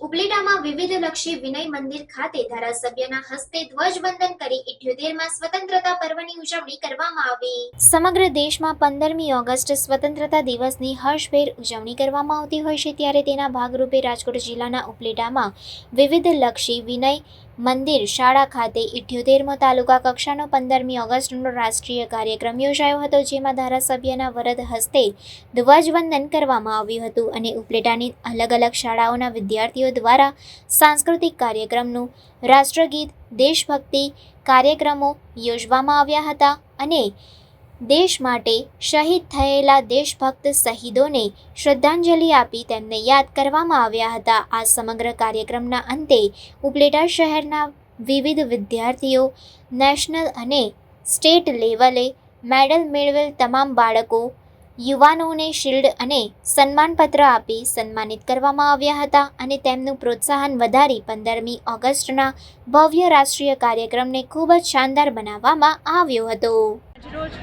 ઉપલેટામાં વિવિધલક્ષી વિનય મંદિર ખાતે ધારાસભ્યના હસ્તે ધ્વજવંદન કરી 78મા સ્વતંત્રતા પર્વની ઉજવણી કરવામાં આવી। સમગ્ર દેશમાં 15મી ઓગસ્ટ સ્વતંત્રતા દિવસની હર્ષભેર ઉજવણી કરવામાં આવતી હોય છે, ત્યારે તેના ભાગરૂપે રાજકોટ જિલ્લાના ઉપલેટામાં વિવિધલક્ષી વિનય મંદિર શાળા ખાતે 78મો તાલુકા કક્ષાનો 15મી ઓગસ્ટનો રાષ્ટ્રીય કાર્યક્રમ યોજાયો હતો, જેમાં ધારાસભ્યના વરદ હસ્તે ધ્વજવંદન કરવામાં આવ્યું હતું અને ઉપલેટાની અલગ અલગ શાળાઓના વિદ્યાર્થીઓ દ્વારા સાંસ્કૃતિક કાર્યક્રમનું રાષ્ટ્રગીત, દેશભક્તિ કાર્યક્રમો યોજવામાં આવ્યા હતા અને દેશ માટે શહીદ થયેલા દેશભક્ત શહીદોને શ્રદ્ધાંજલિ આપી તેમને યાદ કરવામાં આવ્યા હતા। આ સમગ્ર કાર્યક્રમના અંતે ઉપલેટા શહેરના વિવિધ વિદ્યાર્થીઓ નેશનલ અને સ્ટેટ લેવલે મેડલ મેળવેલ તમામ બાળકો યુવાનોને શિલ્ડ અને સન્માનપત્ર આપી સન્માનિત કરવામાં આવ્યા હતા અને તેમનું પ્રોત્સાહન વધારી 15મી ઓગસ્ટના ભવ્ય રાષ્ટ્રીય કાર્યક્રમને ખૂબ જ શાનદાર બનાવવામાં આવ્યો હતો। રોજ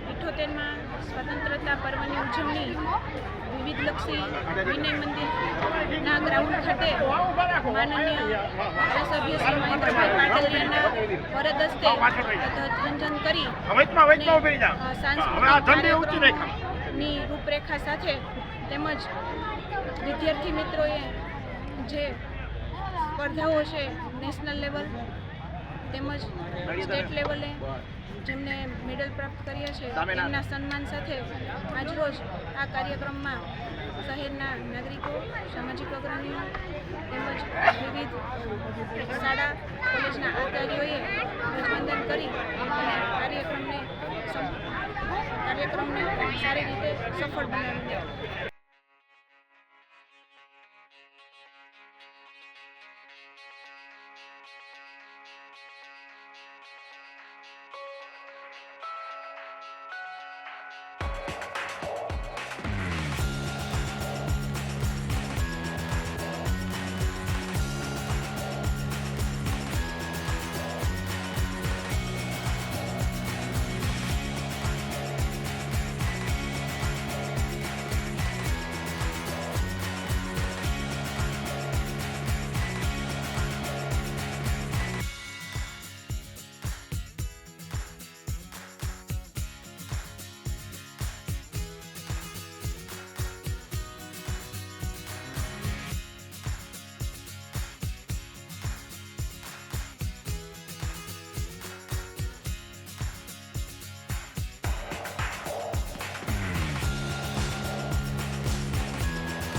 78મા સ્વતંત્રતા પર્વની ઉજવણી વિવિધલક્ષી વિનય મંદિરના ગ્રાઉન્ડ ખાતે માનનીય ધારાસભ્ય શ્રી મહેન્દ્રભાઈ પાટલિયાના વરદ હસ્તે ધ્વજવંદન કરી સાંસ્કૃતિક કાર્યક્રમની રૂપરેખા સાથે તેમજ વિદ્યાર્થી મિત્રોએ જે સ્પર્ધાઓ છે નેશનલ લેવલ તેમજ સ્ટેટ લેવલે જેમને મેડલ પ્રાપ્ત કર્યા છે તેમના સન્માન સાથે આજરોજ આ કાર્યક્રમમાં શહેરના નાગરિકો, સામાજિક અગ્રણીઓ તેમજ વિવિધ શાળા કોલેજના આચાર્યોએ ધ્વજવંદન કરી અને કાર્યક્રમને સારી રીતે સફળ બનાવી।